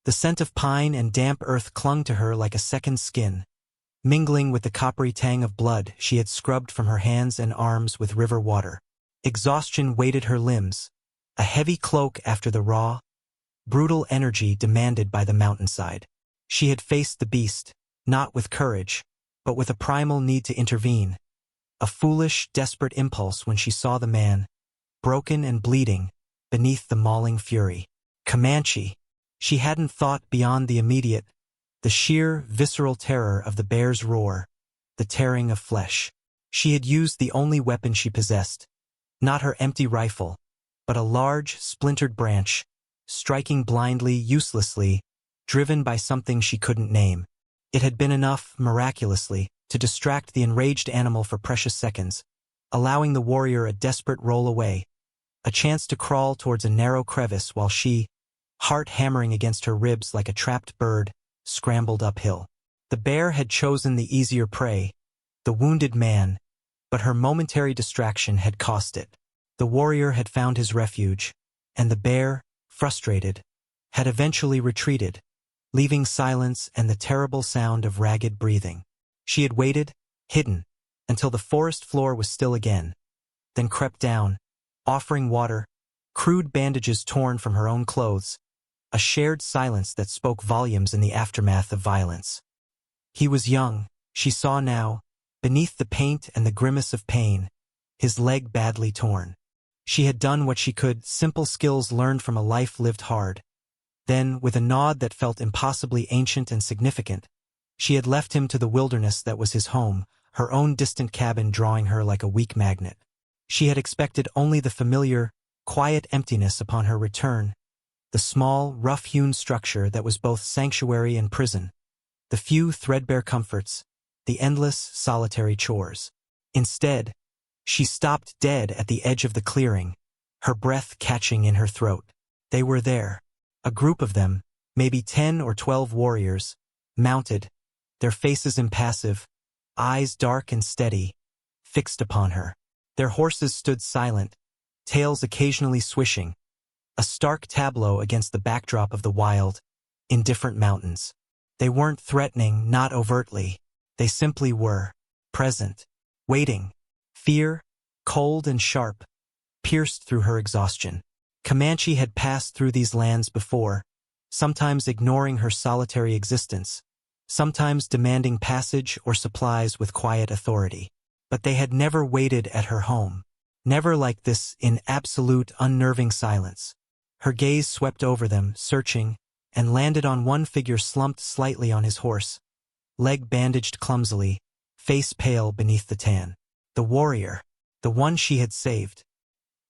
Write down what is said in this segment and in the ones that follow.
The scent of pine and damp earth clung to her like a second skin, mingling with the coppery tang of blood she had scrubbed from her hands and arms with river water. Exhaustion weighted her limbs, a heavy cloak after the raw, brutal energy demanded by the mountainside. She had faced the beast, not with courage, but with a primal need to intervene, a foolish, desperate impulse when she saw the man, broken and bleeding, beneath the mauling fury. Comanche! She hadn't thought beyond the immediate, the sheer, visceral terror of the bear's roar, the tearing of flesh. She had used the only weapon she possessed, not her empty rifle, but a large, splintered branch, striking blindly, uselessly, driven by something she couldn't name. It had been enough, miraculously, to distract the enraged animal for precious seconds, allowing the warrior a desperate roll away, a chance to crawl towards a narrow crevice while she, heart hammering against her ribs like a trapped bird, scrambled uphill. The bear had chosen the easier prey, the wounded man, but her momentary distraction had cost it. The warrior had found his refuge, and the bear, frustrated, had eventually retreated, leaving silence and the terrible sound of ragged breathing. She had waited, hidden, until the forest floor was still again, then crept down, offering water, crude bandages torn from her own clothes, a shared silence that spoke volumes in the aftermath of violence. He was young, she saw now, beneath the paint and the grimace of pain, his leg badly torn. She had done what she could, simple skills learned from a life lived hard. Then, with a nod that felt impossibly ancient and significant, she had left him to the wilderness that was his home, her own distant cabin drawing her like a weak magnet. She had expected only the familiar, quiet emptiness upon her return, the small, rough-hewn structure that was both sanctuary and prison, the few threadbare comforts, the endless, solitary chores. Instead, she stopped dead at the edge of the clearing, her breath catching in her throat. They were there, a group of them, maybe 10 or 12 warriors, mounted, their faces impassive, eyes dark and steady, fixed upon her. Their horses stood silent, tails occasionally swishing, a stark tableau against the backdrop of the wild, indifferent mountains. They weren't threatening, not overtly. They simply were, present, waiting. Fear, cold and sharp, pierced through her exhaustion. Comanche had passed through these lands before, sometimes ignoring her solitary existence, sometimes demanding passage or supplies with quiet authority. But they had never waited at her home, never like this in absolute, unnerving silence. Her gaze swept over them, searching, and landed on one figure slumped slightly on his horse, leg bandaged clumsily, face pale beneath the tan. The warrior, the one she had saved.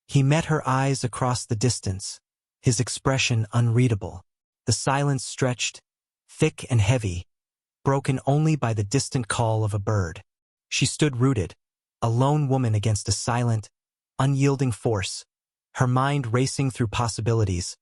He met her eyes across the distance, his expression unreadable. The silence stretched, thick and heavy, broken only by the distant call of a bird. She stood rooted, a lone woman against a silent, unyielding force, her mind racing through possibilities,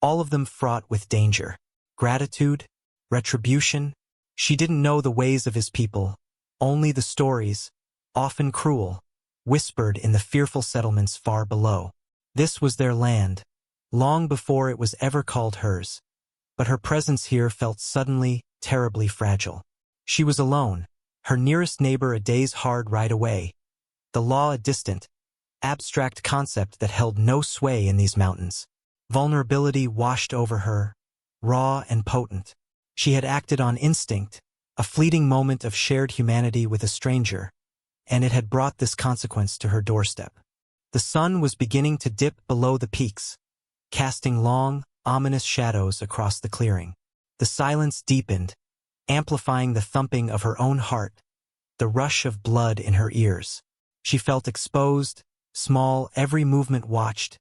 all of them fraught with danger. Gratitude, retribution. She didn't know the ways of his people, only the stories, often cruel, whispered in the fearful settlements far below. This was their land, long before it was ever called hers. But her presence here felt suddenly, terribly fragile. She was alone, her nearest neighbor a day's hard ride away, the law a distant, abstract concept that held no sway in these mountains. Vulnerability washed over her, raw and potent. She had acted on instinct, a fleeting moment of shared humanity with a stranger, and it had brought this consequence to her doorstep. The sun was beginning to dip below the peaks, casting long, ominous shadows across the clearing. The silence deepened, amplifying the thumping of her own heart, the rush of blood in her ears. She felt exposed, small, every movement watched,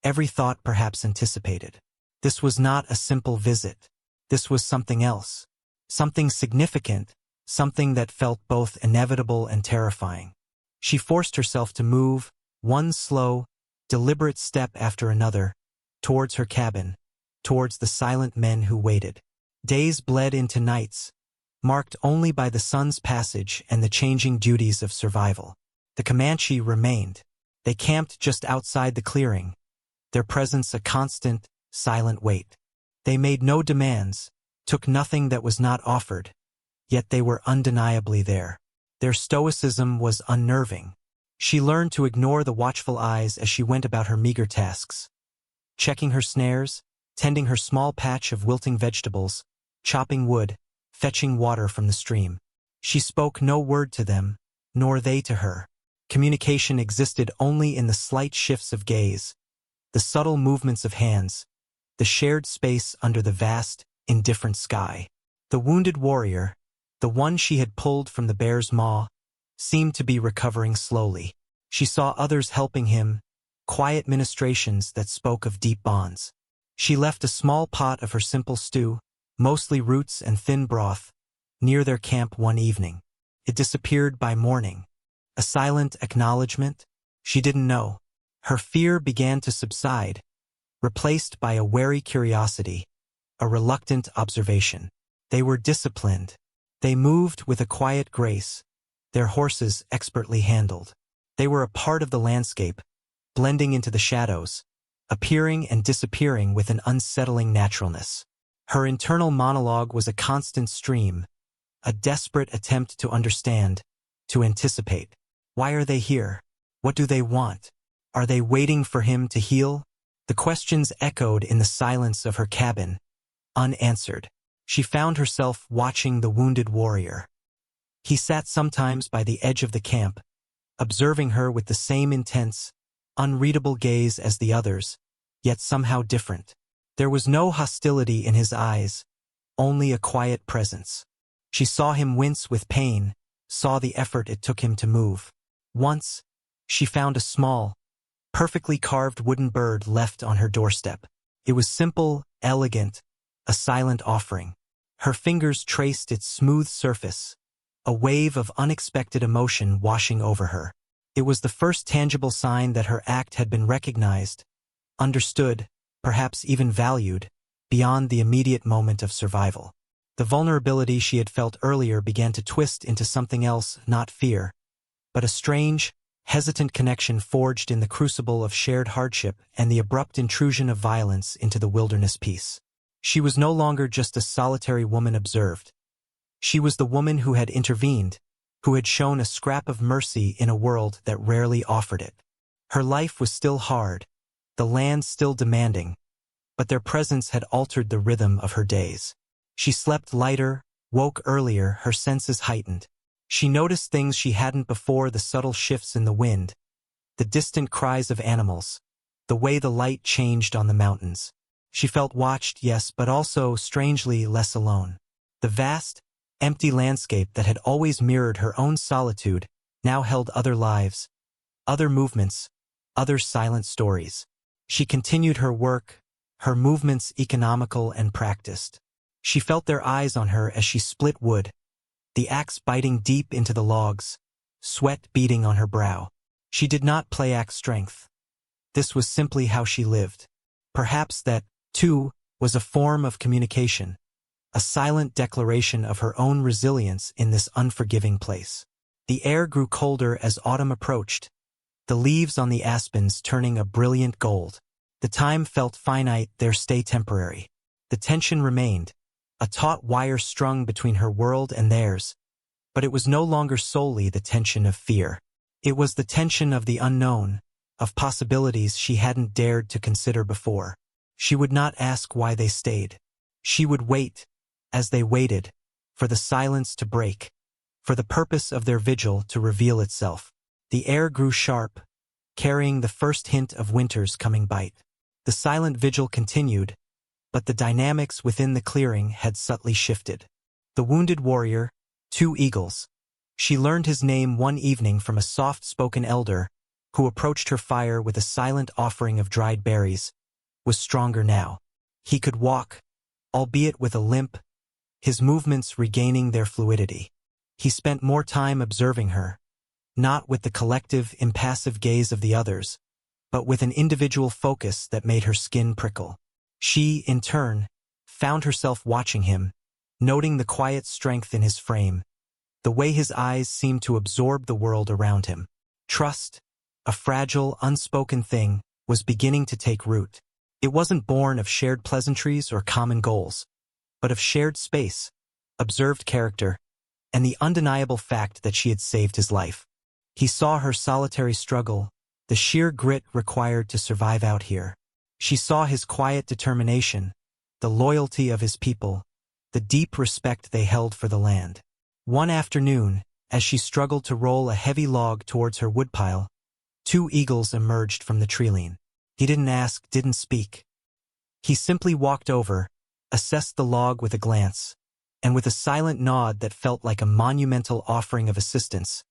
every thought perhaps anticipated. This was not a simple visit. This was something else, something significant, something that felt both inevitable and terrifying. She forced herself to move, one slow, deliberate step after another, towards her cabin, towards the silent men who waited. Days bled into nights, marked only by the sun's passage and the changing duties of survival. The Comanche remained. They camped just outside the clearing, their presence a constant, silent weight. They made no demands, took nothing that was not offered, yet they were undeniably there. Their stoicism was unnerving. She learned to ignore the watchful eyes as she went about her meager tasks, checking her snares, tending her small patch of wilting vegetables, chopping wood, fetching water from the stream. She spoke no word to them, nor they to her. Communication existed only in the slight shifts of gaze, the subtle movements of hands, the shared space under the vast, indifferent sky. The wounded warrior, the one she had pulled from the bear's maw, seemed to be recovering slowly. She saw others helping him, quiet ministrations that spoke of deep bonds. She left a small pot of her simple stew, mostly roots and thin broth, near their camp one evening. It disappeared by morning. A silent acknowledgement? She didn't know. Her fear began to subside, replaced by a wary curiosity, a reluctant observation. They were disciplined. They moved with a quiet grace, their horses expertly handled. They were a part of the landscape, blending into the shadows, appearing and disappearing with an unsettling naturalness. Her internal monologue was a constant stream, a desperate attempt to understand, to anticipate. Why are they here? What do they want? Are they waiting for him to heal? The questions echoed in the silence of her cabin, unanswered. She found herself watching the wounded warrior. He sat sometimes by the edge of the camp, observing her with the same intense, unreadable gaze as the others, yet somehow different. There was no hostility in his eyes, only a quiet presence. She saw him wince with pain, saw the effort it took him to move. Once, she found a small, perfectly carved wooden bird left on her doorstep. It was simple, elegant, a silent offering. Her fingers traced its smooth surface, a wave of unexpected emotion washing over her. It was the first tangible sign that her act had been recognized, understood, perhaps even valued, beyond the immediate moment of survival. The vulnerability she had felt earlier began to twist into something else, not fear, but a strange, hesitant connection forged in the crucible of shared hardship and the abrupt intrusion of violence into the wilderness peace. She was no longer just a solitary woman observed. She was the woman who had intervened, who had shown a scrap of mercy in a world that rarely offered it. Her life was still hard, the land still demanding, but their presence had altered the rhythm of her days. She slept lighter, woke earlier, her senses heightened. She noticed things she hadn't before: the subtle shifts in the wind, the distant cries of animals, the way the light changed on the mountains. She felt watched, yes, but also, strangely, less alone. The vast, empty landscape that had always mirrored her own solitude now held other lives, other movements, other silent stories. She continued her work, her movements economical and practiced. She felt their eyes on her as she split wood, the axe biting deep into the logs, sweat beading on her brow. She did not play axe strength. This was simply how she lived. Perhaps that, too, was a form of communication, a silent declaration of her own resilience in this unforgiving place. The air grew colder as autumn approached, the leaves on the aspens turning a brilliant gold. The time felt finite, their stay temporary. The tension remained, a taut wire strung between her world and theirs, but it was no longer solely the tension of fear. It was the tension of the unknown, of possibilities she hadn't dared to consider before. She would not ask why they stayed. She would wait, as they waited, for the silence to break, for the purpose of their vigil to reveal itself. The air grew sharp, carrying the first hint of winter's coming bite. The silent vigil continued, but the dynamics within the clearing had subtly shifted. The wounded warrior, 2 eagles. She learned his name one evening from a soft-spoken elder who approached her fire with a silent offering of dried berries, was stronger now. He could walk, albeit with a limp, his movements regaining their fluidity. He spent more time observing her, not with the collective, impassive gaze of the others, but with an individual focus that made her skin prickle. She, in turn, found herself watching him, noting the quiet strength in his frame, the way his eyes seemed to absorb the world around him. Trust, a fragile, unspoken thing, was beginning to take root. It wasn't born of shared pleasantries or common goals, but of shared space, observed character, and the undeniable fact that she had saved his life. He saw her solitary struggle, the sheer grit required to survive out here. She saw his quiet determination, the loyalty of his people, the deep respect they held for the land. One afternoon, as she struggled to roll a heavy log towards her woodpile, 2 eagles emerged from the treeline. He didn't ask, didn't speak. He simply walked over, assessed the log with a glance, and with a silent nod that felt like a monumental offering of assistance,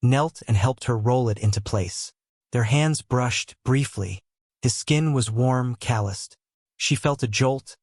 knelt and helped her roll it into place. Their hands brushed briefly. His skin was warm, calloused. She felt a jolt,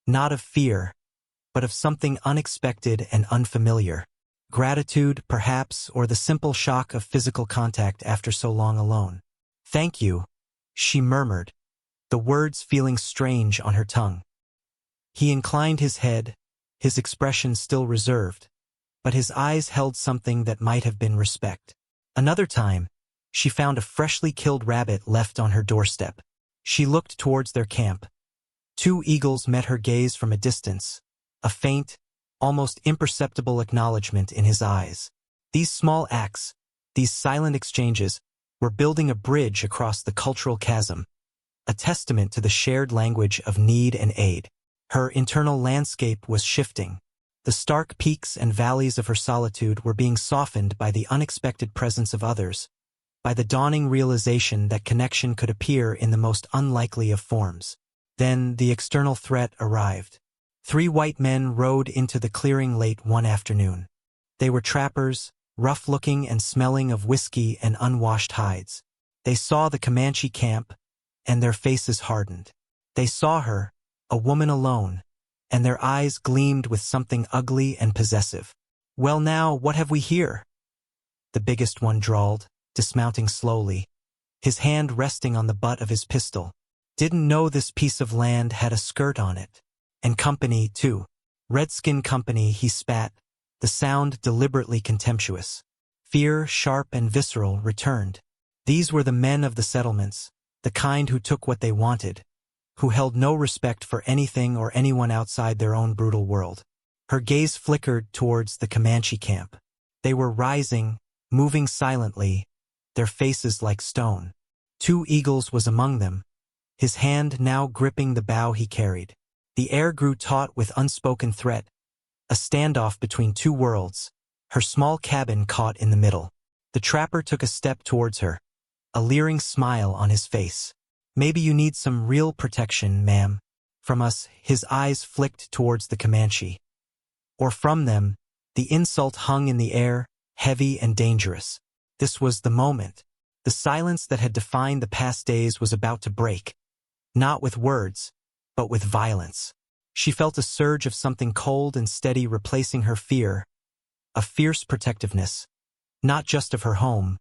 not of fear, but of something unexpected and unfamiliar. Gratitude, perhaps, or the simple shock of physical contact after so long alone. "Thank you," she murmured, the words feeling strange on her tongue. He inclined his head, his expression still reserved, but his eyes held something that might have been respect. Another time, she found a freshly killed rabbit left on her doorstep. She looked towards their camp. 2 eagles met her gaze from a distance, a faint, almost imperceptible acknowledgement in his eyes. These small acts, these silent exchanges, were building a bridge across the cultural chasm, a testament to the shared language of need and aid. Her internal landscape was shifting. The stark peaks and valleys of her solitude were being softened by the unexpected presence of others, by the dawning realization that connection could appear in the most unlikely of forms. Then the external threat arrived. 3 white men rode into the clearing late one afternoon. They were trappers, rough-looking and smelling of whiskey and unwashed hides. They saw the Comanche camp, and their faces hardened. They saw her, a woman alone, and their eyes gleamed with something ugly and possessive. "Well now, what have we here?" the biggest one drawled, dismounting slowly, his hand resting on the butt of his pistol. "Didn't know this piece of land had a skirt on it. And company, too. Redskin company," he spat, the sound deliberately contemptuous. Fear, sharp and visceral, returned. These were the men of the settlements, the kind who took what they wanted, who held no respect for anything or anyone outside their own brutal world. Her gaze flickered towards the Comanche camp. They were rising, moving silently, their faces like stone. 2 eagles was among them, his hand now gripping the bow he carried. The air grew taut with unspoken threat, a standoff between 2 worlds, her small cabin caught in the middle. The trapper took a step towards her, a leering smile on his face. "Maybe you need some real protection, ma'am. From us," his eyes flicked towards the Comanche. "Or from them," the insult hung in the air, heavy and dangerous. This was the moment. The silence that had defined the past days was about to break. Not with words, but with violence. She felt a surge of something cold and steady replacing her fear, a fierce protectiveness, not just of her home,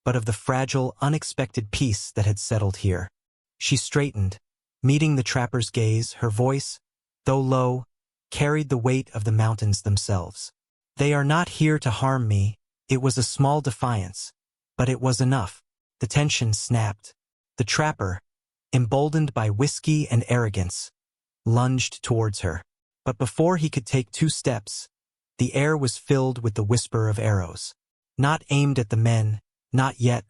but of the fragile, unexpected peace that had settled here. She straightened, meeting the trapper's gaze. Her voice, though low, carried the weight of the mountains themselves. "They are not here to harm me." It was a small defiance, but it was enough. The tension snapped. The trapper, emboldened by whiskey and arrogance, lunged towards her. But before he could take 2 steps, the air was filled with the whisper of arrows. Not aimed at the men, not yet,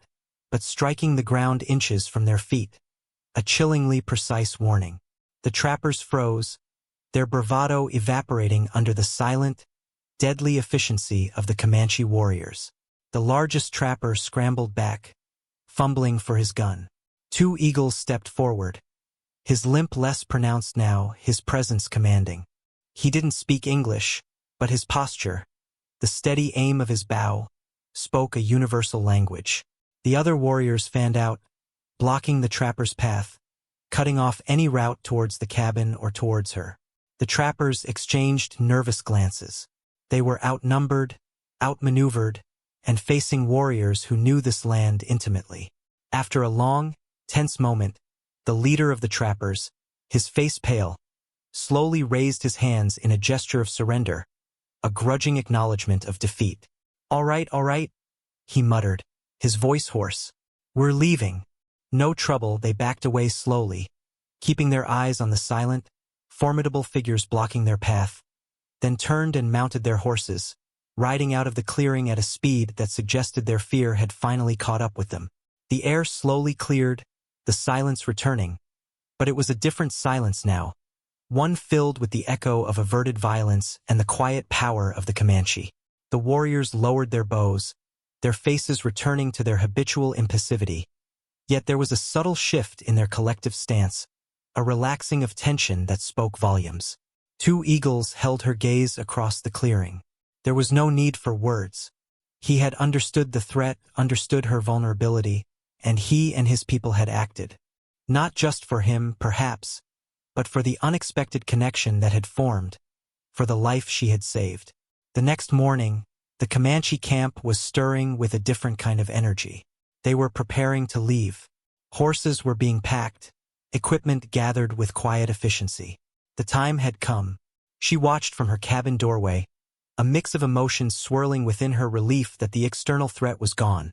but striking the ground inches from their feet. A chillingly precise warning. The trappers froze, their bravado evaporating under the silent, deadly efficiency of the Comanche warriors. The largest trapper scrambled back, fumbling for his gun. 2 eagles stepped forward, his limp less pronounced now, his presence commanding. He didn't speak English, but his posture, the steady aim of his bow, spoke a universal language. The other warriors fanned out, blocking the trapper's path, cutting off any route towards the cabin or towards her. The trappers exchanged nervous glances. They were outnumbered, outmaneuvered, and facing warriors who knew this land intimately. After a long, tense moment, the leader of the trappers, his face pale, slowly raised his hands in a gesture of surrender, a grudging acknowledgement of defeat. All right, he muttered, his voice hoarse. "We're leaving." No trouble, they backed away slowly, keeping their eyes on the silent, formidable figures blocking their path, then turned and mounted their horses, riding out of the clearing at a speed that suggested their fear had finally caught up with them. The air slowly cleared, the silence returning, but it was a different silence now, one filled with the echo of averted violence and the quiet power of the Comanche. The warriors lowered their bows, their faces returning to their habitual impassivity. Yet there was a subtle shift in their collective stance, a relaxing of tension that spoke volumes. Two eagles held her gaze across the clearing. There was no need for words. He had understood the threat, understood her vulnerability, and he and his people had acted. Not just for him, perhaps, but for the unexpected connection that had formed, for the life she had saved. The next morning, the Comanche camp was stirring with a different kind of energy. They were preparing to leave. Horses were being packed, equipment gathered with quiet efficiency. The time had come. She watched from her cabin doorway, a mix of emotions swirling within her, relief that the external threat was gone,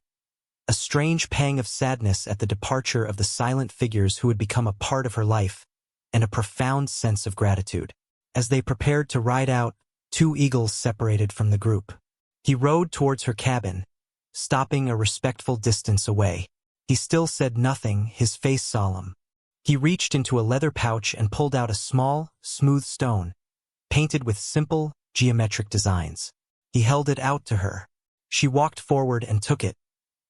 a strange pang of sadness at the departure of the silent figures who had become a part of her life, and a profound sense of gratitude. As they prepared to ride out, two eagles separated from the group. He rode towards her cabin, stopping a respectful distance away. He still said nothing, his face solemn. He reached into a leather pouch and pulled out a small, smooth stone, painted with simple, geometric designs. He held it out to her. She walked forward and took it,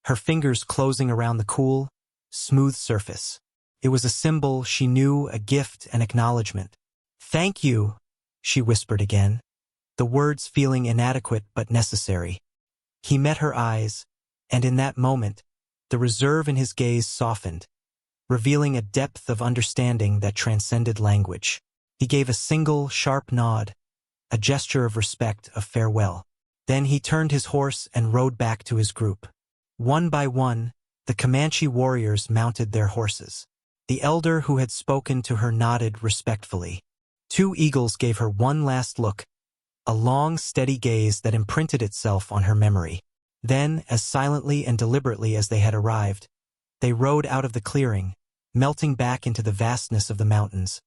her fingers closing around the cool, smooth surface. It was a symbol she knew, a gift, an acknowledgement. "Thank you," she whispered again, the words feeling inadequate but necessary. He met her eyes, and in that moment, the reserve in his gaze softened, revealing a depth of understanding that transcended language. He gave a single, sharp nod, a gesture of respect, of farewell. Then he turned his horse and rode back to his group. One by one, the Comanche warriors mounted their horses. The elder who had spoken to her nodded respectfully. Two eagles gave her one last look, a long, steady gaze that imprinted itself on her memory. Then, as silently and deliberately as they had arrived, they rode out of the clearing, melting back into the vastness of the mountains,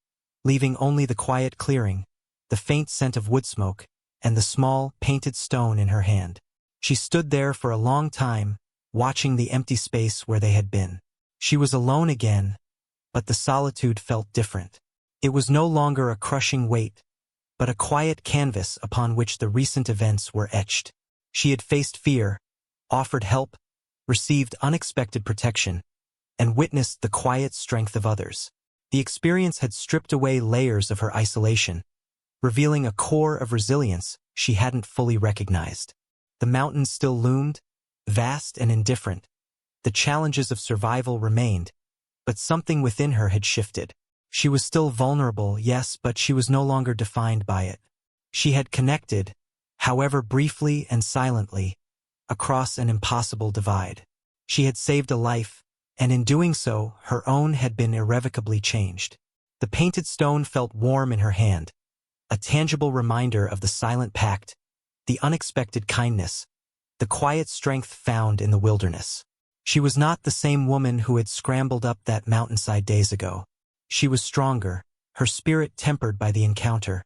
leaving only the quiet clearing, the faint scent of wood smoke, and the small, painted stone in her hand. She stood there for a long time, watching the empty space where they had been. She was alone again, but the solitude felt different. It was no longer a crushing weight, but a quiet canvas upon which the recent events were etched. She had faced fear, offered help, received unexpected protection, and witnessed the quiet strength of others. The experience had stripped away layers of her isolation, revealing a core of resilience she hadn't fully recognized. The mountains still loomed, vast and indifferent. The challenges of survival remained, but something within her had shifted. She was still vulnerable, yes, but she was no longer defined by it. She had connected, however briefly and silently, across an impossible divide. She had saved a life, and in doing so, her own had been irrevocably changed. The painted stone felt warm in her hand, a tangible reminder of the silent pact, the unexpected kindness, the quiet strength found in the wilderness. She was not the same woman who had scrambled up that mountainside days ago. She was stronger, her spirit tempered by the encounter,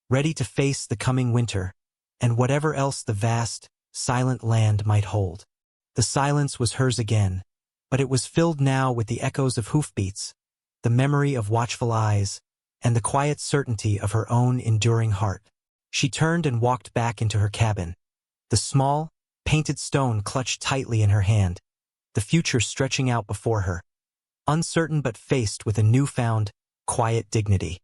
ready to face the coming winter, and whatever else the vast, silent land might hold. The silence was hers again, but it was filled now with the echoes of hoofbeats, the memory of watchful eyes, and the quiet certainty of her own enduring heart. She turned and walked back into her cabin, the small, painted stone clutched tightly in her hand, the future stretching out before her, uncertain but faced with a newfound, quiet dignity.